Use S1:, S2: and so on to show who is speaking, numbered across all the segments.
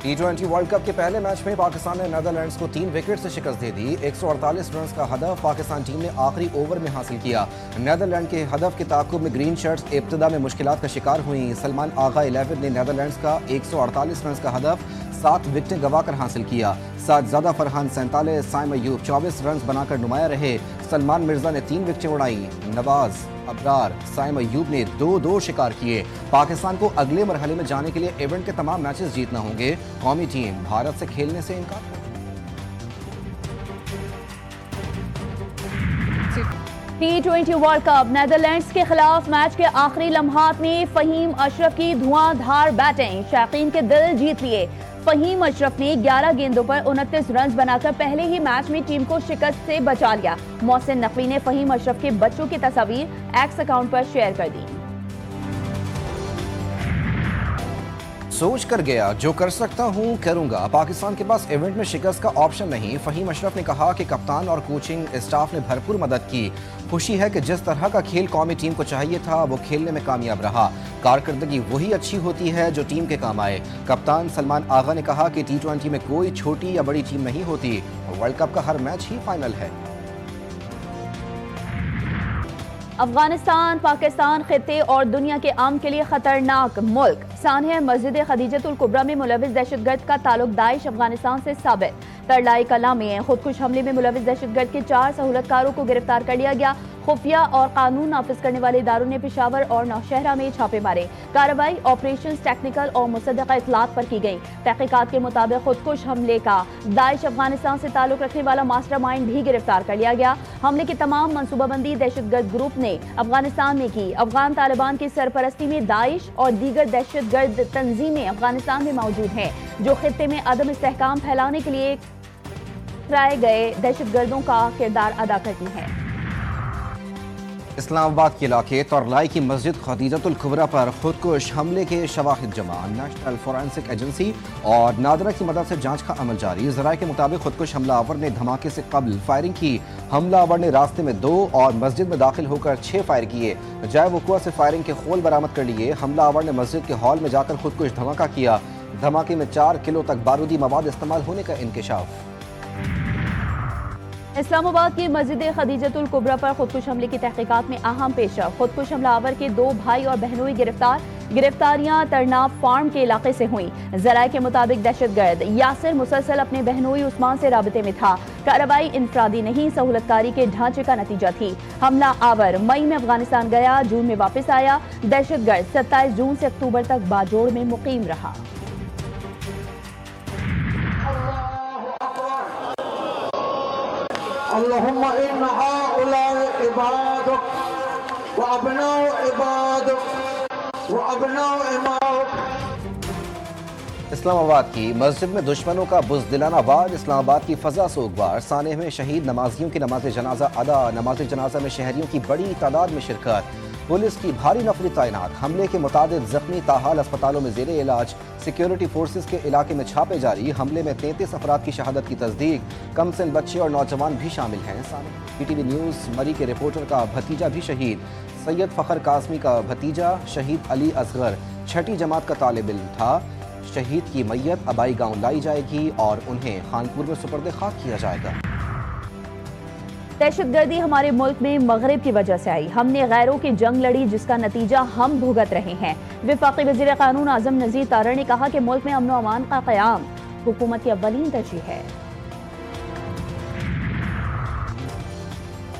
S1: T20 world cup के पहले match में पाकिस्तान ने नीदरलैंड्स को 3 विकेट से शिकस्त दे दी। 148 रन का हदफ पाकिस्तान टीम ने आखिरी ओवर में हासिल किया। नीदरलैंड के हदफ के ताक़ुब में ग्रीन शर्ट्स इब्तिदा में मुश्किलात का शिकार हुई। सलमान आगा 11 ने नीदरलैंड्स का 148 रन का हदफ 7 विकेटें गंवाकर हासिल किया। सादजादा फरहान 47, साइम अयूब 24 रन बनाकर नुमाया रहे। सलमान मिर्जा ने 3 विकेटें उड़ाई। नवाज अबरार, साइम अयूब ने 2-2 शिकार किए। पाकिस्तान को अगले मरहले में जाने के लिए इवेंट के तमाम मैचेस जीतना होंगे। कौमी टीम भारत से खेलने से इनकार।
S2: T20 वर्ल्ड कप नीदरलैंड्स के खिलाफ मैच के आखिरी लम्हात में फहीम अशरफ की धुआंधार बैटिंग शायकीन के दिल जीत लिए। फहीम अशरफ ने 11 गेंदों पर 29 रन बनाकर पहले ही मैच में टीम को शिकस्त से बचा लिया। मोहसिन नकवी ने फहीम अशरफ के बच्चों की तस्वीर एक्स अकाउंट पर शेयर कर दी।
S1: सोच कर गया, जो कर सकता हूं करूंगा। पाकिस्तान के पास इवेंट में शिकस्त का ऑप्शन नहीं। फहीम अशरफ ने कहा कि कप्तान और कोचिंग स्टाफ ने भरपूर मदद की। खुशी है कि जिस तरह का खेल कौमी टीम को चाहिए था वो खेलने में कामयाब रहा। कारकर्दगी वही अच्छी होती है जो टीम के काम आए। कप्तान सलमान आगा ने कहा कि T20 में कोई छोटी या बड़ी टीम नहीं होती। वर्ल्ड कप का हर मैच ही फाइनल है।
S2: अफगानिस्तान पाकिस्तान खित्ते और दुनिया के अमन के लिए खतरनाक मुल्क। सानिया मस्जिद खदीजतुल कुबरा में मुलविस दहशतगर्द का ताल्लुक दाइश अफगानिस्तान से साबित। तरलाई कला में खुदकुश हमले में मुलविस दहशतगर्द के 4 सहूलतकारों को गिरफ्तार कर लिया गया। खुफिया और कानून नाफिज करने वाले इदारों ने पेशावर और नौशहरा में छापे मारे। कार्रवाई ऑपरेशन टेक्निकल और मुसद्दक़ा इतलात पर की गई। तहकीकात के मुताबिक खुदकुश हमले का दाइश अफगानिस्तान से ताल्लुक रखने वाला मास्टरमाइंड भी गिरफ्तार कर लिया गया। हमले की तमाम मनसूबाबंदी दहशतगर्द ग्रुप ने अफगानिस्तान में की। अफगान तालिबान की सरपरस्ती में दाइश और दीगर दहशतगर्द तंजीमें अफगानिस्तान में मौजूद हैं, जो खित्ते में अदम इस्तेहकाम फैलाने के लिए कराए गए दहशतगर्दों का किरदार अदा करती हैं।
S1: इस्लामाबाद के इलाके तरलाई की मस्जिद खदीजतुल कुबरा पर खुदकुश हमले के शवाहिद जमा। नेशनल फोरेंसिक एजेंसी और नादरा की मदद से जांच का अमल जारी। ज़राए के मुताबिक खुदकुश हमलावर ने धमाके से कबल फायरिंग की। हमलावर ने रास्ते में 2 और मस्जिद में दाखिल होकर 6 फायर किए। जाए वक़ुआ से फायरिंग के खोल बरामद कर लिए। हमलावर ने मस्जिद के हॉल में जाकर खुदकुश धमाका किया। धमाके में 4 किलो तक बारूदी मवाद इस्तेमाल होने का इंकशाफ।
S2: इस्लामाबाद की मस्जिद खदीजतुल कुबरा पर खुदकुश हमले की तहकीकात में अहम पेशरफ। खुदकुश हमलावर के 2 भाई और बहनों गिरफ्तार। गिरफ्तारियां तरनाब फार्म के इलाके से हुई। ज़राए के मुताबिक दहशतगर्द यासिर मुसलसल अपने बहनोई उस्मान से राबते में था। कार्रवाई इंफरादी नहीं सहूलतकारी के ढांचे का नतीजा थी। हमला आवर मई में अफगानिस्तान गया, जून में वापस आया। दहशतगर्द 27 जून से अक्टूबर तक बाजोड़ में मुकीम रहा।
S3: अल्लाहुम्मा इन्ना हाउलाए इबादुक व अबनाउ इबादुक व अबनाउ इमाउक।
S1: इस्लामाबाद की मस्जिद में दुश्मनों का बुज़दिलाना वार। इस्लामाबाद की फ़ज़ा सोगवार। साने में शहीद नमाजियों की नमाज जनाजा अदा। नमाज जनाजा में शहरियों की बड़ी तादाद में शिरकत। पुलिस की भारी नफरी तैनात। हमले के मुताबिक जख्मी ताहाल अस्पतालों में ज़ेरे इलाज। सिक्योरिटी फोर्सेस के इलाके में छापे जारी। हमले में 33 अफराद की शहादत की तस्दीक। कमसिन बच्चे और नौजवान भी शामिल हैं। PTV न्यूज़ मरी के रिपोर्टर का भतीजा भी शहीद। सैयद फ़खर कासमी का भतीजा शहीद अली असगर 6ठी जमात का तालिब इल्म था। शहीद की मैयत अबाई गांव लाई जाएगी और उन्हें खानपुर में सुपर्द खाक किया जाएगा।
S2: दहशतगर्दी हमारे मुल्क में मगरिब की वजह से आई। हमने गैरों की जंग लड़ी जिसका नतीजा हम भुगत रहे हैं। वफाकी वज़ीर कानून आज़म नज़ीर तारड़ ने कहा कि मुल्क में अमन व अमान का क़याम हुकूमत की अव्वलीन तरजीह है।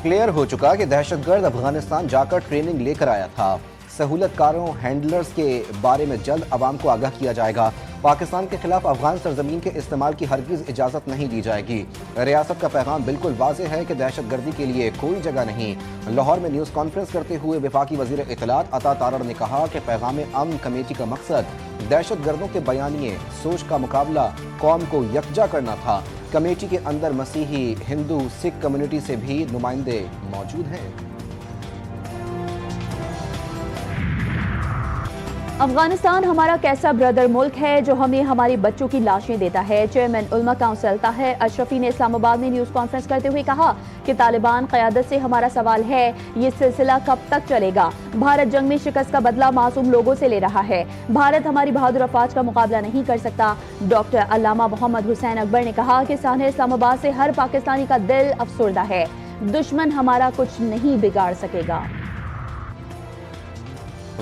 S1: क्लियर हो चुका कि दहशतगर्द अफगानिस्तान जाकर ट्रेनिंग लेकर आया था। सहूलतकारों हैंडलर्स के बारे में जल्द आवाम को आगाह किया जाएगा। पाकिस्तान के खिलाफ अफगान सरजमीन के इस्तेमाल की हरगिज़ इजाज़त नहीं दी जाएगी। रियासत का पैगाम बिल्कुल वाज़ेह है कि दहशतगर्दी के लिए कोई जगह नहीं। लाहौर में न्यूज़ कॉन्फ्रेंस करते हुए वफाकी वज़ीर इत्तलात अता तारड़ ने कहा कि पैगाम अमन कमेटी का मकसद दहशतगर्दों के बयानिए सोच का मुकाबला कौम को यकजा करना था। कमेटी के अंदर मसीही, हिंदू, सिख कम्युनिटी से भी नुमाइंदे मौजूद हैं।
S2: افغانستان ہمارا کیسا برادر ملک ہے جو ہمیں ہماری بچوں کی لاشیں دیتا ہے. چیئرمین علماء کونسل طاہر اشرفی نے اسلام آباد میں نیوز کانفرنس کرتے ہوئے کہا کہ طالبان قیادت سے ہمارا سوال ہے یہ سلسلہ کب تک چلے گا. بھارت جنگ میں شکست کا بدلہ معصوم لوگوں سے لے رہا ہے. بھارت ہماری بہادر افواج کا مقابلہ نہیں کر سکتا. ڈاکٹر علامہ محمد حسین اکبر نے کہا کہ سانحہ اسلام آباد سے ہر پاکستانی کا دل افسردہ ہے. دشمن ہمارا کچھ نہیں بگاڑ سکے گا.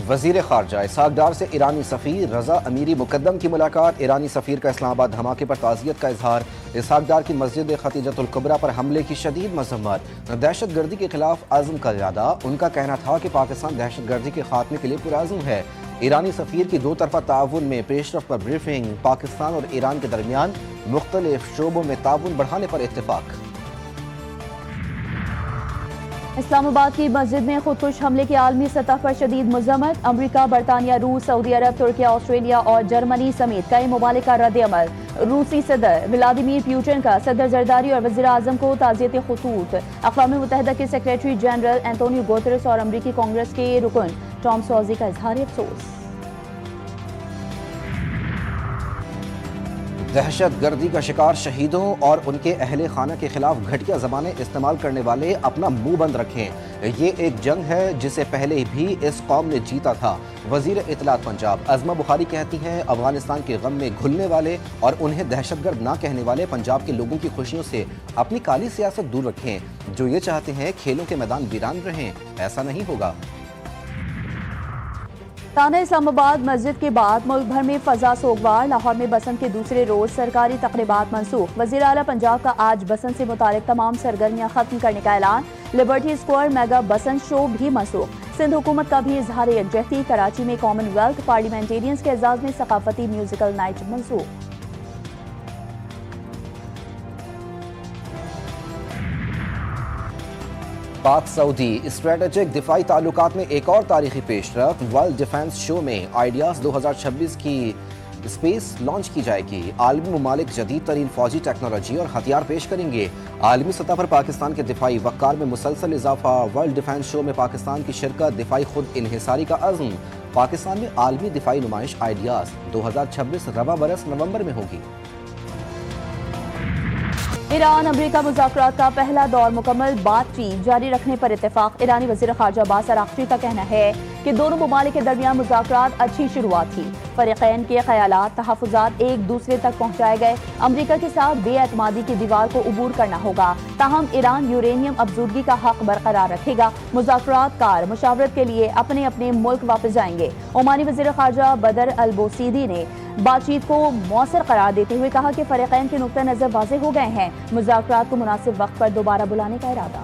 S1: وزیر خارجہ اسحاق ڈار سے ایرانی سفیر رضا امیری مقدم کی ملاقات. ایرانی سفیر کا اسلام آباد دھماکے پر تعزیت کا اظہار. اسحاق ڈار کی مسجد خدیجۃ الکبریٰ پر حملے کی شدید مذمت. دہشت گردی کے خلاف عزم کا اعادہ. ان کا کہنا تھا کہ پاکستان دہشت گردی کے خاتمے کے لیے پرعزم ہے. ایرانی سفیر کی دو طرفہ تعاون میں پیش رفت پر بریفنگ. پاکستان اور ایران کے درمیان مختلف شعبوں میں تعاون بڑھانے پر اتفاق.
S2: اسلام آباد کی مسجد میں خودکش حملے کی عالمی سطح پر شدید مذمت. امریکہ، برطانیہ، روس، سعودی عرب، ترکیہ، آسٹریلیا اور جرمنی سمیت کئی ممالک کا رد عمل. روسی صدر ولادیمیر پیوٹن کا صدر زرداری اور وزیر اعظم کو تعزیتی خطوط. اقوام متحدہ کے سیکریٹری جنرل اینٹونیو گوتریس اور امریکی کانگریس کے رکن ٹام سوزی کا اظہار افسوس.
S1: دہشت گردی کا شکار شہیدوں اور ان کے اہل خانہ کے خلاف گھٹیا زبانیں استعمال کرنے والے اپنا منہ بند رکھیں. یہ ایک جنگ ہے جسے پہلے بھی اس قوم نے جیتا تھا. وزیر اطلاعات پنجاب عظمہ بخاری کہتی ہیں افغانستان کے غم میں گھلنے والے اور انہیں دہشت گرد نہ کہنے والے پنجاب کے لوگوں کی خوشیوں سے اپنی کالی سیاست دور رکھیں. جو یہ چاہتے ہیں کھیلوں کے میدان ویران رہیں، ایسا نہیں ہوگا.
S2: تانہ اسلام آباد مسجد کے بعد ملک بھر میں فضا سوگوار. لاہور میں بسنت کے دوسرے روز سرکاری تقریبات منسوخ. وزیر اعلیٰ پنجاب کا آج بسنت سے متعلق تمام سرگرمیاں ختم کرنے کا اعلان. لبرٹی اسکوائر میگا بسنت شو بھی منسوخ. سندھ حکومت کا بھی اظہار یکجہتی. کراچی میں کامن ویلتھ پارلیمنٹیرینز کے اعزاز میں ثقافتی میوزیکل نائٹ منسوخ.
S1: پاک سعودی اسٹریٹجک دفاعی تعلقات میں ایک اور تاریخی پیش رفت. ورلڈ ڈیفنس شو میں آئیڈیاز 2026 کی اسپیس لانچ کی جائے گی. عالمی ممالک جدید ترین فوجی ٹیکنالوجی اور ہتھیار پیش کریں گے. عالمی سطح پر پاکستان کے دفاعی وقار میں مسلسل اضافہ. ورلڈ ڈیفنس شو میں پاکستان کی شرکت. دفاعی خود انحصاری کا عزم. پاکستان میں عالمی دفاعی نمائش آئیڈیاز 2026 رواں برس نومبر میں ہوگی.
S2: ایران امریکہ مذاکرات کا پہلا دور مکمل. بات چیت جاری رکھنے پر اتفاق. ایرانی وزیر خارجہ عباس اراغچی کا کہنا ہے کہ دونوں ممالک کے درمیان مذاکرات اچھی شروعات تھی. فریقین کے خیالات، تحفظات ایک دوسرے تک پہنچائے گئے. امریکہ کے ساتھ بے اعتمادی کی دیوار کو عبور کرنا ہوگا. تاہم ایران یورینیم افزودگی کا حق برقرار رکھے گا. مذاکرات کار مشاورت کے لیے اپنے اپنے ملک واپس جائیں گے. عمانی وزیر خارجہ بدر البوسیدی نے بات چیت کو مؤثر قرار دیتے ہوئے کہا کہ فریقین کے نقطہ نظر واضح ہو گئے ہیں. مذاکرات کو مناسب وقت پر دوبارہ بلانے کا ارادہ.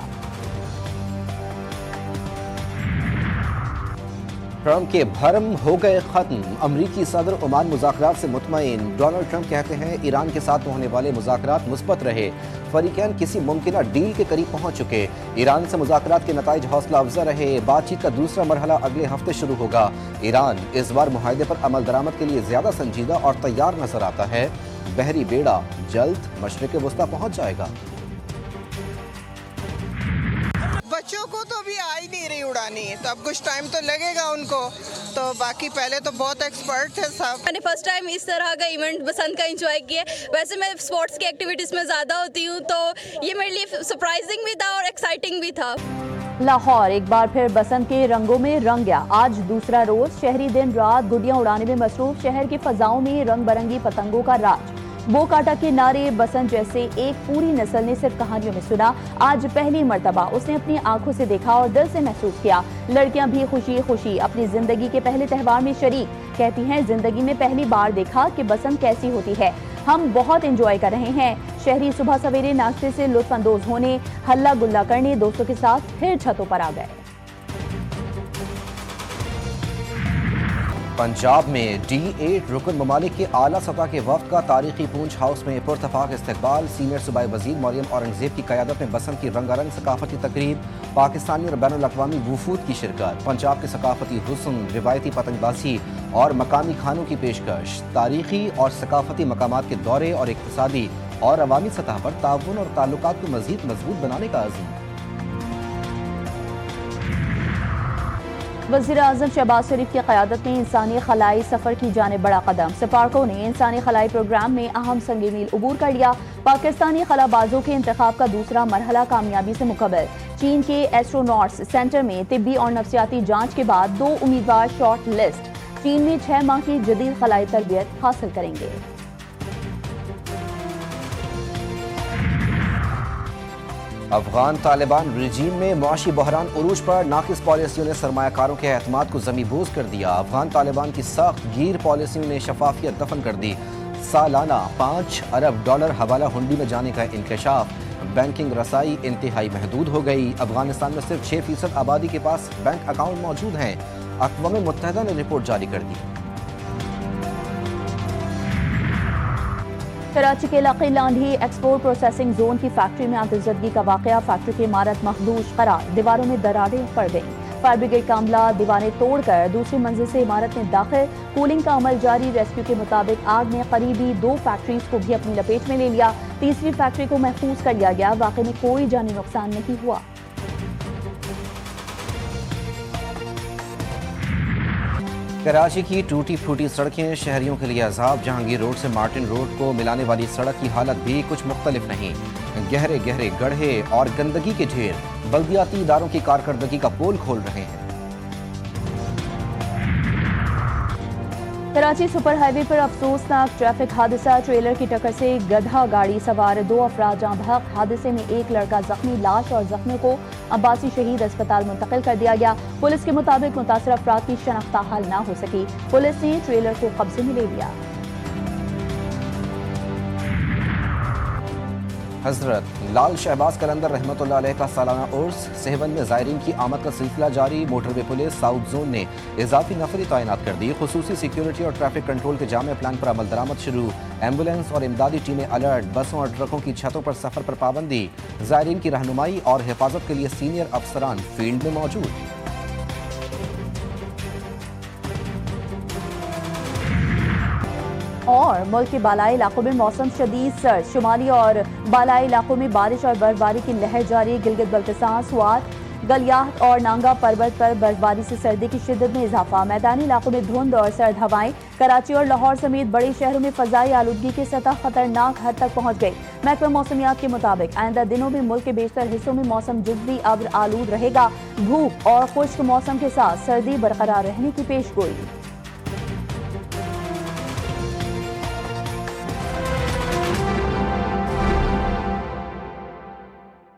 S1: ٹرمپ کے بھرم ہو گئے ختم. امریکی صدر عمان مذاکرات سے مطمئن. ڈونلڈ ٹرمپ کہتے ہیں ایران کے ساتھ ہونے والے مذاکرات مثبت رہے. فریقین کسی ممکنہ ڈیل کے قریب پہنچ چکے. ایران سے مذاکرات کے نتائج حوصلہ افزا رہے. بات چیت کا دوسرا مرحلہ اگلے ہفتے شروع ہوگا. ایران اس بار معاہدے پر عمل درآمد کے لیے زیادہ سنجیدہ اور تیار نظر آتا ہے. بحری بیڑا جلد مشرق وسطیٰ پہنچ جائے گا.
S4: بچوں کو تو ابھی آ ہی نہیں رہی اڑانی، تو اب کچھ ٹائم تو لگے گا ان کو. تو باقی پہلے تو بہت ایکسپرٹ تھے سب.
S5: میں نے فرسٹ ٹائم اس طرح کا ایونٹ بسنت کا انجوائے کیا. ویسے میں اسپورٹس کی ایکٹیویٹیز میں زیادہ ہوتی ہوں، تو یہ میرے لیے سرپرائزنگ بھی تھا اور ایکسائٹنگ بھی تھا.
S2: لاہور ایک بار پھر بسنت کے رنگوں میں رنگ گیا. آج دوسرا روز شہری دن رات گڈیاں اڑانے میں مصروف. شہر کی فضاؤں میں رنگ برنگی پتنگوں کا راج. بو کاٹا کے نعرے بسنت جیسے ایک پوری نسل نے صرف کہانیوں میں سنا. آج پہلی مرتبہ اس نے اپنی آنکھوں سے دیکھا اور دل سے محسوس کیا. لڑکیاں بھی خوشی خوشی اپنی زندگی کے پہلے تہوار میں شریک. کہتی ہیں زندگی میں پہلی بار دیکھا کہ بسنت کیسی ہوتی ہے. ہم بہت انجوائے کر رہے ہیں. شہری صبح سویرے ناشتے سے لطف اندوز ہونے، ہلا گلا کرنے دوستوں کے ساتھ پھر چھتوں پر آ گئے.
S1: پنجاب میں D8 رکن ممالک کے اعلیٰ سطح کے وفد کا تاریخی پونچھ ہاؤس میں پرتفاق استقبال. سینئر صوبائی وزیر مریم اورنگزیب کی قیادت میں بسنت کی رنگا رنگ ثقافتی تقریب. پاکستانی اور بین الاقوامی وفود کی شرکت. پنجاب کے ثقافتی حسن، روایتی پتنگ بازی اور مقامی کھانوں کی پیشکش. تاریخی اور ثقافتی مقامات کے دورے اور اقتصادی اور عوامی سطح پر تعاون اور تعلقات کو مزید مضبوط بنانے کا عزم.
S2: वज़ीर आज़म शहबाज शरीफ की क़यादत में इंसानी खलाई सफ़र की जाने बड़ा कदम। स्पार्को ने इंसानी खलाई प्रोग्राम में अहम संग मील अबूर कर लिया। पाकिस्तानी खलाबाजों के इंतखाब का दूसरा मरहला कामयाबी से मुकम्मल। चीन के एस्ट्रोनॉट्स सेंटर में तिब्बी और नफ्सियाती जांच के बाद 2 उम्मीदवार शॉर्ट लिस्ट। चीन में 6 माह की जदीद खलाई तरबियत हासिल करेंगे।
S1: अफगान तालिबान रिजीम में मुआशी बहरान उरूज पर नाकिस पॉलिसियों ने सरमायाकारों के एतमाद को ज़मीबूज़ कर दिया। अफगान तालिबान की सख्त गिर पॉलिसियों ने शफाफियत दफन कर दी। सालाना $5 अरब हवाला हुंडी में जाने का इंकशाफ। बैंकिंग रसाई इंतहाई महदूद हो गई। अफगानिस्तान में सिर्फ 6% आबादी के पास बैंक अकाउंट मौजूद हैं। अक़वाम मुत्तहिदा ने रिपोर्ट जारी कर दी।
S2: कराची के इलाके लांढी एक्सपोर्ट प्रोसेसिंग जोन की फैक्ट्री में आतिशज़दगी का वाक़या। फैक्ट्री की इमारत मखदूश करार, दीवारों में दरारें पड़ गईं। फायर ब्रिगेड का अमला दीवारें तोड़कर दूसरी मंजिल से इमारत में दाखिल। कूलिंग का अमल जारी। रेस्क्यू के मुताबिक आग ने करीबी 2 फैक्ट्रीज को भी अपनी लपेट में ले लिया। तीसरी फैक्ट्री को महफूज कर लिया गया। वाक़े में कोई जानी नुकसान नहीं हुआ।
S1: कराची की टूटी फूटी सड़कें शहरियों के लिए अजाब। जहांगीर रोड से मार्टिन रोड को मिलाने वाली सड़क की हालत भी कुछ मुख्तलिफ नहीं। गहरे गहरे गड्ढे और गंदगी के ढेर बल्दियाती इदारों की कारकर्दगी का पोल खोल रहे हैं।
S2: कराची सुपर हाईवे पर अफसोसनाक ट्रैफिक हादसा। ट्रेलर की टक्कर से गधा गाड़ी सवार 2 अफराद जाँ बहक। हादसे में एक लड़का जख्मी। लाश और जख्मियों को अब्बासी शहीद अस्पताल मुंतकिल कर दिया गया। पुलिस के मुताबिक मुतासर अफराद की शनाख्त हाल न हो सकी। पुलिस ने ट्रेलर को कब्जे में ले लिया।
S1: हजरत लाल शहबाज कलंदर रहमतुल्लाह अलैह का सालाना उर्स। सहवन में ज़ायरीन की आमद का सिलसिला जारी। मोटरवे पुलिस साउथ जोन ने इजाफी नफरी तैनात कर दी। खुसूसी सिक्योरिटी और ट्रैफिक कंट्रोल के जामे प्लान पर अमल दरामद शुरू। एम्बुलेंस और इमदादी टीमें अलर्ट। बसों और ट्रकों की छतों पर सफर पर पाबंदी। ज़ायरीन की रहनुमाई और हिफाजत के लिए सीनियर अफसरान फील्ड में मौजूद।
S2: और मुल्क के बालाई इलाकों में मौसम शदीद सर्द। शुमाली और बालाई इलाकों में बारिश और बर्फबारी की लहर जारी। गिलगित बल्तिस्तान, स्वात, गलियात और नांगा पर्वत पर बर्फबारी से सर्दी की शिद्दत में इजाफा। मैदानी इलाकों में धुंध और सर्द हवाएं। कराची और लाहौर समेत बड़े शहरों में फजाई आलूदगी की सतह खतरनाक हद तक पहुंच गई। महकमा मौसमियात के मुताबिक आइंदा दिनों में मुल्क के बेशतर हिस्सों में मौसम जुज़वी अब्र आलूद रहेगा। धूप और खुश्क मौसम के साथ सर्दी बरकरार रहने की पेशगोई।